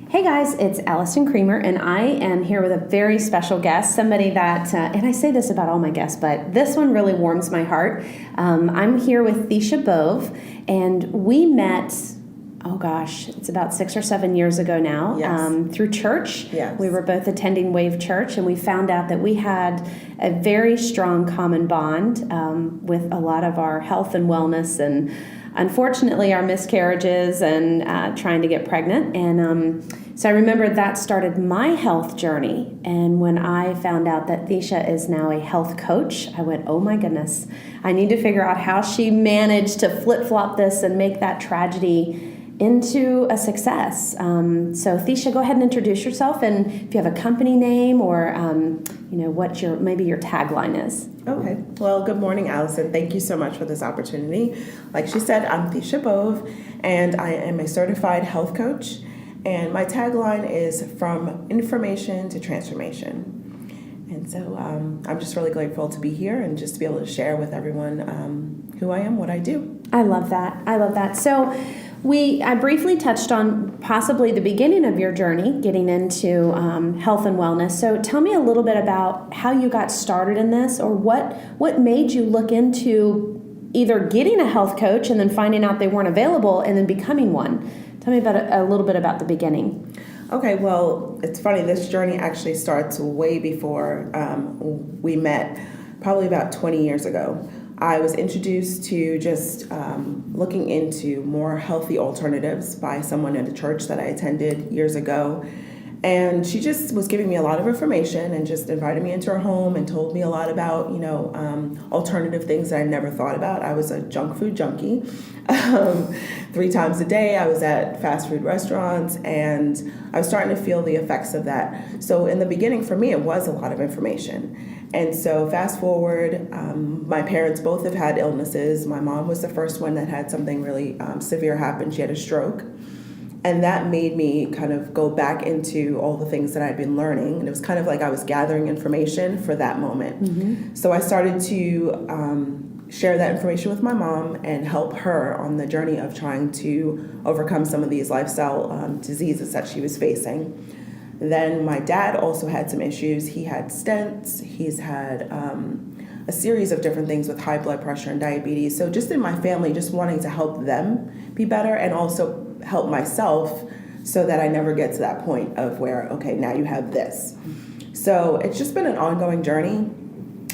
Hey guys, it's Alison Creamer, and I am here with a very special guest, somebody that, and I say this about all my guests, but this one really warms my heart. I'm here with Thesha Bove, and we met, oh gosh, it's about 6 or 7 years ago now, through church. Yes. We were both attending Wave Church, and we found out that we had a very strong common bond with a lot of our health and wellness and unfortunately our miscarriages and trying to get pregnant. And so I remember that started my health journey. And when I found out that Thesha is now a health coach, I went, oh my goodness, I need to figure out how she managed to flip-flop this and make that tragedy into a success. So Thesha, go ahead and introduce yourself, and if you have a company name or what maybe your tagline is. Okay. Well, good morning, Alison. Thank you so much for this opportunity. Like she said, I'm Thesha Bove, and I am a certified health coach. And my tagline is from information to transformation. And so I'm just really grateful to be here and just to be able to share with everyone who I am, what I do. I love that. So I briefly touched on possibly the beginning of your journey getting into health and wellness. So tell me a little bit about how you got started in this, or what made you look into either getting a health coach and then finding out they weren't available and then becoming one. Tell me about a little bit about the beginning. Okay, well, it's funny. This journey actually starts way before we met, probably about 20 years ago. I was introduced to just looking into more healthy alternatives by someone at a church that I attended years ago. And she just was giving me a lot of information and just invited me into her home and told me a lot about, alternative things that I never thought about. I was a junk food junkie. 3 times a day, I was at fast food restaurants, and I was starting to feel the effects of that. So in the beginning, for me, it was a lot of information. And so fast forward, my parents both have had illnesses. My mom was the first one that had something really severe happen. She had a stroke. And that made me kind of go back into all the things that I'd been learning. And it was kind of like I was gathering information for that moment. Mm-hmm. So I started to share that information with my mom and help her on the journey of trying to overcome some of these lifestyle diseases that she was facing. Then my dad also had some issues. He had stents. He's had a series of different things with high blood pressure and diabetes. So just in my family, just wanting to help them be better and also help myself so that I never get to that point of where, okay, now you have this. So it's just been an ongoing journey.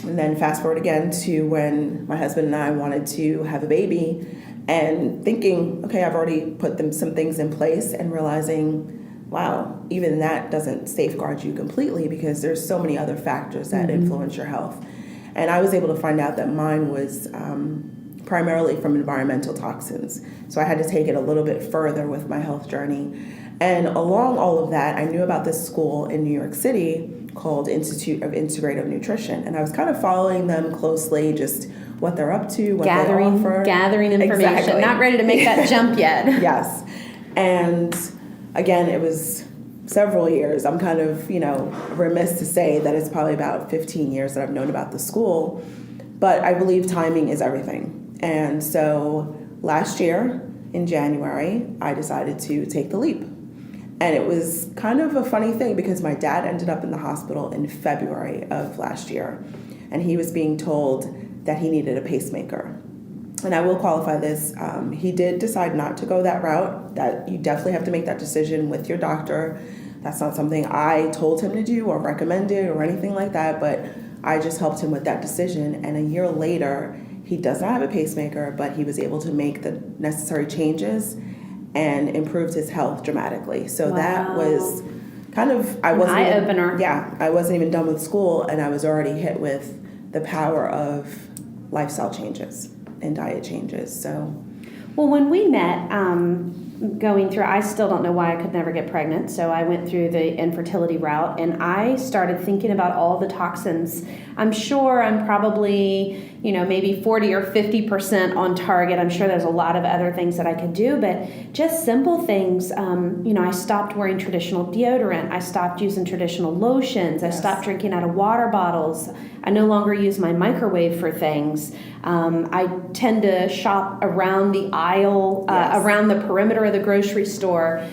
And then fast forward again to when my husband and I wanted to have a baby, and thinking, okay, I've already put some things in place, and realizing, wow, even that doesn't safeguard you completely because there's so many other factors that influence your health. And I was able to find out that mine was primarily from environmental toxins. So I had to take it a little bit further with my health journey. And along all of that, I knew about this school in New York City called Institute of Integrative Nutrition. And I was kind of following them closely, just what they're up to, what they offer. Gathering information. Exactly. Not ready to make that jump yet. Yes. And again, it was several years. I'm kind of, remiss to say that it's probably about 15 years that I've known about the school. But I believe timing is everything. And so last year in January, I decided to take the leap. And it was kind of a funny thing because my dad ended up in the hospital in February of last year. And he was being told that he needed a pacemaker. And I will qualify this. He did decide not to go that route, that you definitely have to make that decision with your doctor. That's not something I told him to do or recommended or anything like that, but I just helped him with that decision. And a year later, he does not have a pacemaker, but he was able to make the necessary changes and improved his health dramatically. So that was kind of, I wasn't an eye-opener. Yeah, I wasn't even done with school, and I was already hit with the power of lifestyle changes and diet changes. So Well, when we met, going through, I still don't know why I could never get pregnant. So I went through the infertility route, and I started thinking about all the toxins. I'm sure I'm probably, maybe 40 or 50% on target. I'm sure there's a lot of other things that I could do, but just simple things. I stopped wearing traditional deodorant. I stopped using traditional lotions. I stopped drinking out of water bottles. I no longer use my microwave for things. I tend to shop around the aisle, around the perimeter of the grocery store,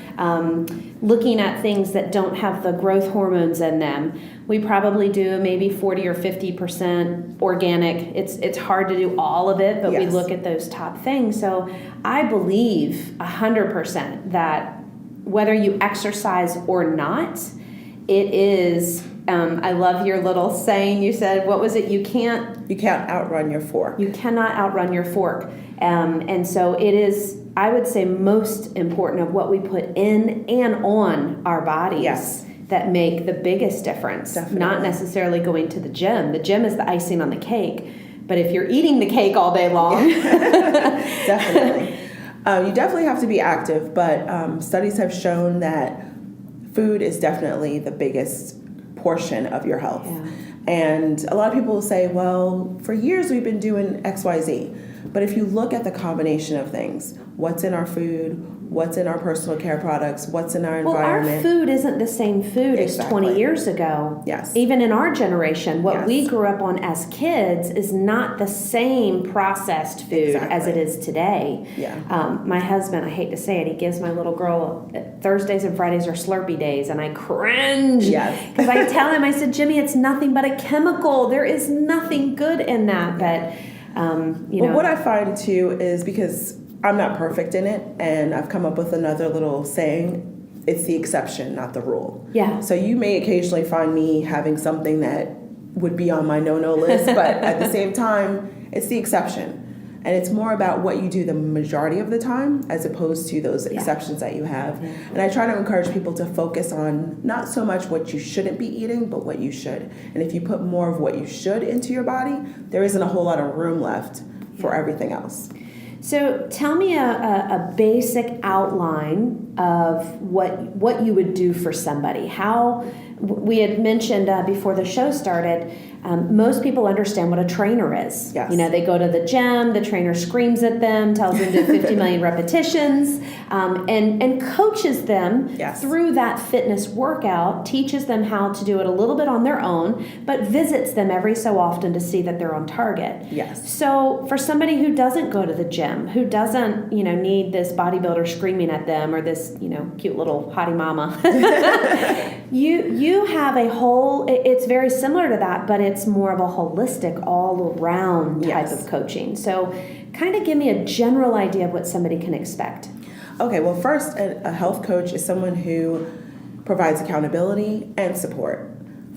looking at things that don't have the growth hormones in them. We probably do maybe 40 or 50% organic. It's hard to do all of it, but we look at those top things. So I believe 100% that whether you exercise or not, it is. I love your little saying. You said, what was it? You can't outrun your fork. You cannot outrun your fork. And so it is, I would say, most important of what we put in and on our bodies that make the biggest difference. Definitely. Not necessarily going to the gym. The gym is the icing on the cake. But if you're eating the cake all day long. Definitely. You definitely have to be active, but studies have shown that food is definitely the biggest portion of your health. Yeah. And a lot of people will say, well, for years we've been doing XYZ. But if you look at the combination of things, what's in our food, what's in our personal care products, what's in our environment. Well, our food isn't the same food as 20 years ago. Yes. Even in our generation, what we grew up on as kids is not the same processed food as it is today. Yeah. My husband, I hate to say it, he gives my little girl Thursdays and Fridays are Slurpee days, and I cringe. Yes. Because I tell him, I said, Jimmy, it's nothing but a chemical. There is nothing good in that. But, what I find too is, because I'm not perfect in it, and I've come up with another little saying, it's the exception, not the rule. Yeah. So you may occasionally find me having something that would be on my no-no list, but at the same time, it's the exception. And it's more about what you do the majority of the time as opposed to those exceptions that you have. Yeah. And I try to encourage people to focus on not so much what you shouldn't be eating, but what you should. And if you put more of what you should into your body, there isn't a whole lot of room left for everything else. So tell me a basic outline of what you would do for somebody. How we had mentioned before the show started, most people understand what a trainer is. Yes. They go to the gym, the trainer screams at them, tells them to do 50 million repetitions, and coaches them through that fitness workout, teaches them how to do it a little bit on their own, but visits them every so often to see that they're on target. Yes. So for somebody who doesn't go to the gym, who doesn't, need this bodybuilder screaming at them or this, cute little hottie mama, you have a whole, it's very similar to that, but it's more of a holistic, all around type of coaching. So kind of give me a general idea of what somebody can expect. Okay, well, first, a health coach is someone who provides accountability and support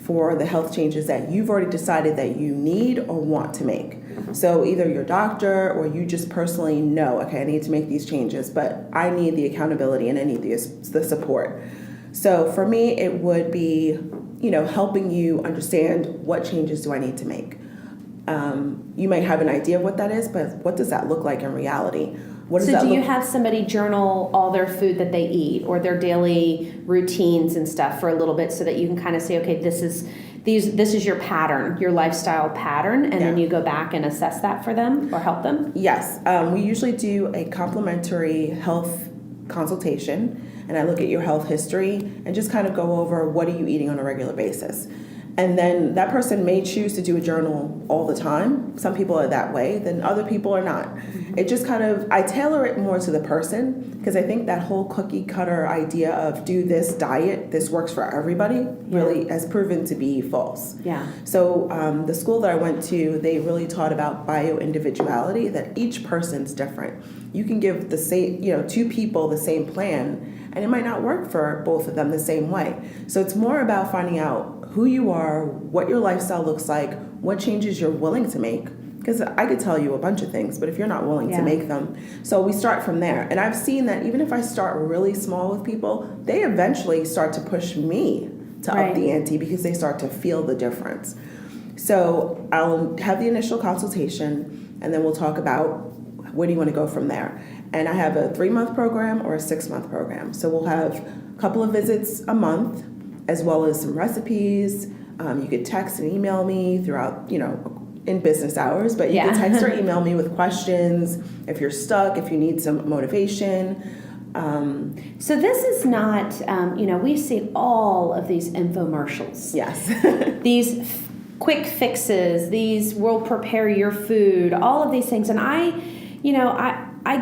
for the health changes that you've already decided that you need or want to make. So either your doctor or you just personally know, okay, I need to make these changes, but I need the accountability and I need the support. So for me, it would be, helping you understand what changes do I need to make. You might have an idea of what that is, but what does that look like in reality? So do you have somebody journal all their food that they eat or their daily routines and stuff for a little bit so that you can kind of say, okay, this is your pattern, your lifestyle pattern, and then you go back and assess that for them or help them? Yes. We usually do a complimentary health consultation, and I look at your health history and just kind of go over what are you eating on a regular basis. And then that person may choose to do a journal all the time. Some people are that way, then other people are not. Mm-hmm. It just kind of, I tailor it more to the person, because I think that whole cookie cutter idea of do this diet, this works for everybody, really has proven to be false. Yeah. So the school that I went to, they really taught about bio-individuality, that each person's different. You can give the same, two people the same plan, and it might not work for both of them the same way. So it's more about finding out who you are, what your lifestyle looks like, what changes you're willing to make. Because I could tell you a bunch of things, but if you're not willing to make them. So we start from there. And I've seen that even if I start really small with people, they eventually start to push me to up the ante because they start to feel the difference. So I'll have the initial consultation, and then we'll talk about where do you want to go from there. And I have a 3-month program or a 6-month program. So we'll have a couple of visits a month, as well as some recipes. You could text and email me throughout, in business hours, but you can text or email me with questions if you're stuck, if you need some motivation. So this is not, we see all of these infomercials. Yes. These quick fixes, these will prepare your food, all of these things. And I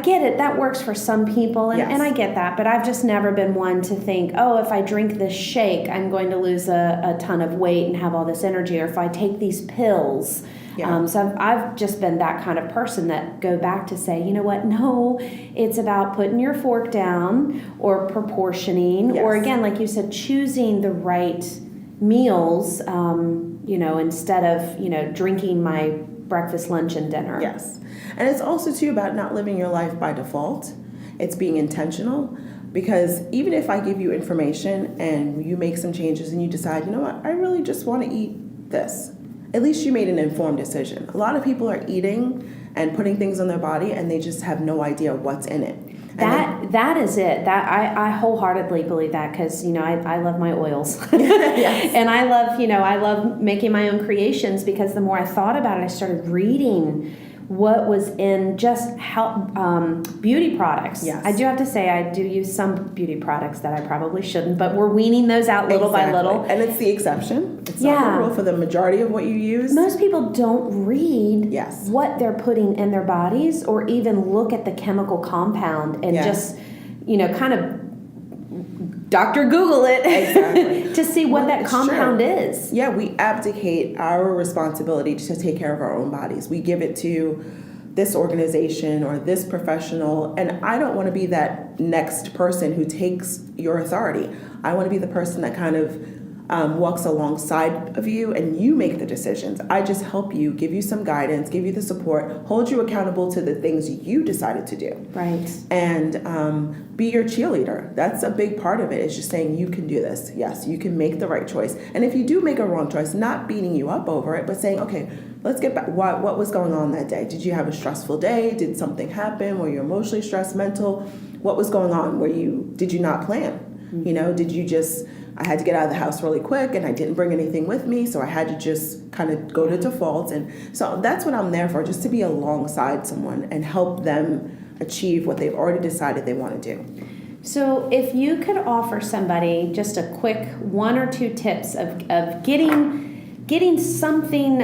get it. That works for some people, and I get that. But I've just never been one to think, oh, if I drink this shake, I'm going to lose a ton of weight and have all this energy. Or if I take these pills. Yeah. So I've just been that kind of person that go back to say, you know what, no, it's about putting your fork down or proportioning or, again, like you said, choosing the right meals, instead of, drinking my breakfast, lunch, and dinner. Yes. And it's also, too, about not living your life by default. It's being intentional. Because even if I give you information and you make some changes and you decide, you know what, I really just want to eat this, at least you made an informed decision. A lot of people are eating and putting things on their body and they just have no idea what's in it. That is it. That I wholeheartedly believe that because, I love my oils. Yes. And I love making my own creations because the more I thought about it, I started reading what was in just beauty products. Yes. I do have to say I do use some beauty products that I probably shouldn't, but we're weaning those out little by little. And it's the exception. It's not the rule for the majority of what you use. Most people don't read what they're putting in their bodies or even look at the chemical compound and just, kind of Dr. Google it to see what that compound is. Yeah, we abdicate our responsibility to take care of our own bodies. We give it to this organization or this professional, and I don't want to be that next person who takes your authority. I want to be the person that kind of walks alongside of you and you make the decisions. I just help you, give you some guidance, give you the support, hold you accountable to the things you decided to do. Right. And be your cheerleader. That's a big part of it. It's just saying you can do this. Yes, you can make the right choice. And if you do make a wrong choice, not beating you up over it, but saying, okay, let's get back. What was going on that day? Did you have a stressful day? Did something happen? Were you emotionally stressed, mental? What was going on? Did you not plan? Mm-hmm. Did you just... I had to get out of the house really quick and I didn't bring anything with me, so I had to just kind of go to default. And so that's what I'm there for, just to be alongside someone and help them achieve what they've already decided they want to do. So if you could offer somebody just a quick 1 or 2 tips of getting something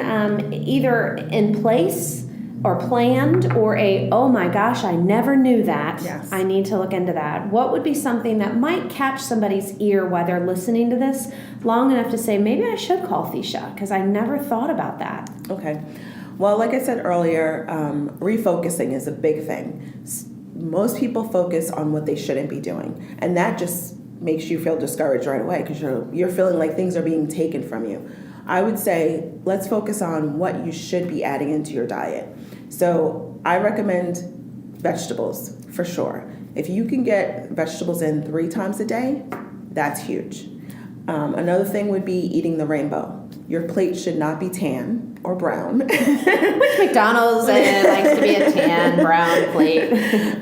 either in place or planned or oh my gosh, I never knew that. Yes. I need to look into that. What would be something that might catch somebody's ear while they're listening to this long enough to say, maybe I should call Thesha because I never thought about that? Okay. Well, like I said earlier, refocusing is a big thing. Most people focus on what they shouldn't be doing, and that just makes you feel discouraged right away because you're feeling like things are being taken from you. I would say let's focus on what you should be adding into your diet. So I recommend vegetables for sure. If you can get vegetables in 3 times a day, that's huge. Another thing would be eating the rainbow. Your plate should not be tan or brown. Which McDonald's likes to be a tan, brown plate.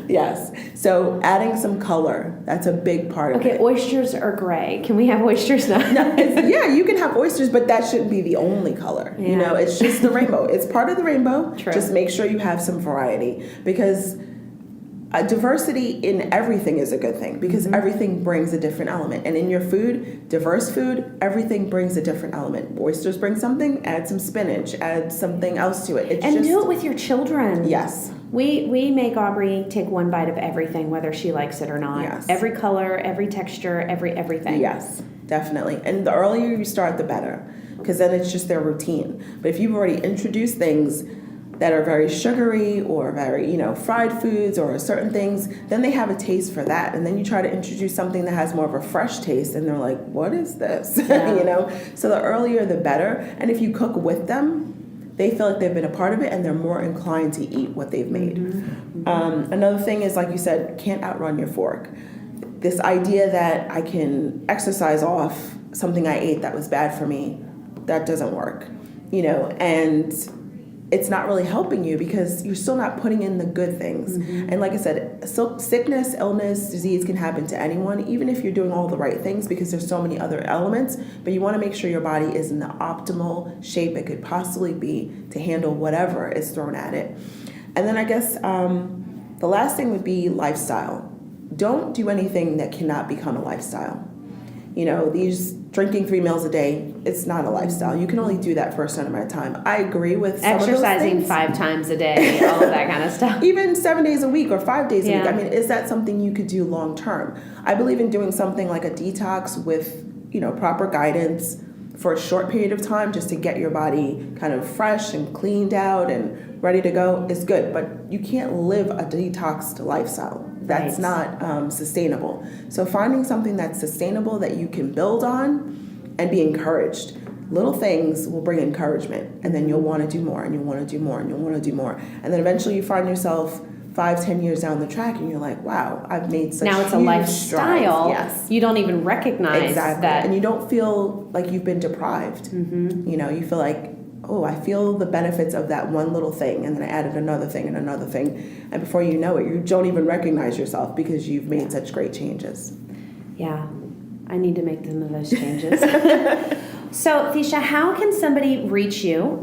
Yes. So adding some color, that's a big part of it. Okay, oysters are gray. Can we have oysters now? No, you can have oysters, but that shouldn't be the only color. Yeah. It's just the rainbow. It's part of the rainbow. True. Just make sure you have some variety because diversity in everything is a good thing because everything brings a different element. And in your food, diverse food, everything brings a different element. Oysters bring something, add some spinach, add something else to it. Do it with your children. Yes. We make Aubrey take 1 bite of everything, whether she likes it or not. Yes. Every color, every texture, everything. Yes, definitely. And the earlier you start, the better because then it's just their routine. But if you've already introduced things that are very sugary or very, fried foods or certain things, then they have a taste for that. And then you try to introduce something that has more of a fresh taste and they're like, what is this? Yeah. So the earlier, the better. And if you cook with them, they feel like they've been a part of it and they're more inclined to eat what they've made. Mm-hmm. Another thing is, like you said, can't outrun your fork. This idea that I can exercise off something I ate that was bad for me, that doesn't work. And it's not really helping you because you're still not putting in the good things. And like I said, so sickness, illness, disease can happen to anyone, even if you're doing all the right things, because there's so many other elements. But you want to make sure your body is in the optimal shape it could possibly be to handle whatever is thrown at it. And then I guess the last thing would be lifestyle. Don't do anything that cannot become a lifestyle. These drinking 3 meals a day, it's not a lifestyle. You can only do that for a certain amount of time. I agree with some exercising of those things. 5 times a day, all of that kind of stuff. Even 7 days a week or 5 days a Yeah. week. I mean, is that something you could do long term? I believe in doing something like a detox with, proper guidance for a short period of time, just to get your body kind of fresh and cleaned out and ready to go is good. But you can't live a detoxed lifestyle. That's not sustainable. So finding something that's sustainable that you can build on and be encouraged. Little things will bring encouragement, and then you'll want to do more, and you'll want to do more, and you'll want to do more. And then eventually you find yourself 5-10 years down the track, and you're like, wow, I've made such now it's a huge lifestyle. strides. Yes. You don't even recognize that. And you don't feel like you've been deprived. You feel like, oh, I feel the benefits of that one little thing, and then I added another thing and another thing, and before you know it, you don't even recognize yourself because you've made such great changes. Yeah, I need to make some of those changes. So, Thesha, how can somebody reach you?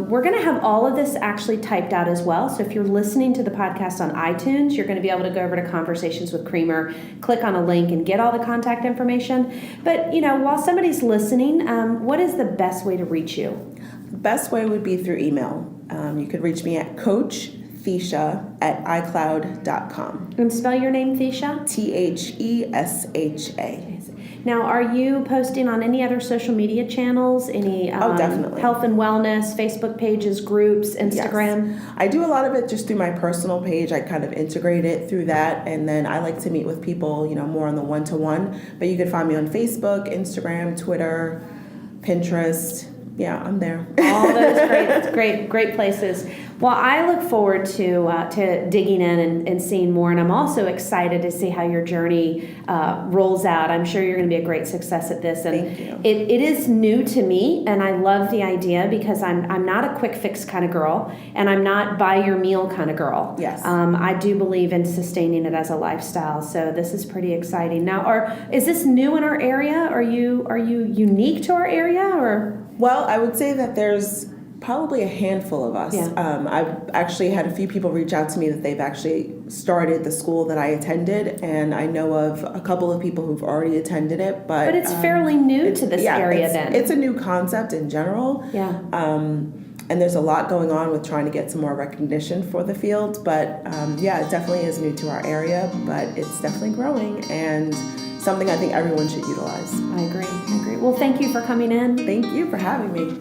We're going to have all of this actually typed out as well. So if you're listening to the podcast on iTunes, you're going to be able to go over to Conversations with Creamer, click on a link, and get all the contact information. But, while somebody's listening, what is the best way to reach you? The best way would be through email. You could reach me at coachthesha@icloud.com. And spell your name, Thesha? THESHA. Now, are you posting on any other social media channels? Any definitely. Health and wellness, Facebook pages, groups, Instagram? Yes. I do a lot of it just through my personal page. I kind of integrate it through that, and then I like to meet with people, more on the one-to-one. But you can find me on Facebook, Instagram, Twitter, Pinterest. Yeah, I'm there. All those great places. Well, I look forward to digging in and seeing more, and I'm also excited to see how your journey rolls out. I'm sure you're going to be a great success at this. And thank you. It is new to me, and I love the idea because I'm not a quick fix kind of girl, and I'm not buy your meal kind of girl. Yes. I do believe in sustaining it as a lifestyle. So this is pretty exciting. Now, is this new in our area? Are you unique to our area, or? Well, I would say that there's probably a handful of us. Yeah. I've actually had a few people reach out to me that they've actually started the school that I attended, and I know of a couple of people who've already attended it. But it's fairly new to this area then. It's a new concept in general. Yeah. And there's a lot going on with trying to get some more recognition for the field. But it definitely is new to our area, but it's definitely growing and something I think everyone should utilize. I agree. Well, thank you for coming in. Thank you for having me.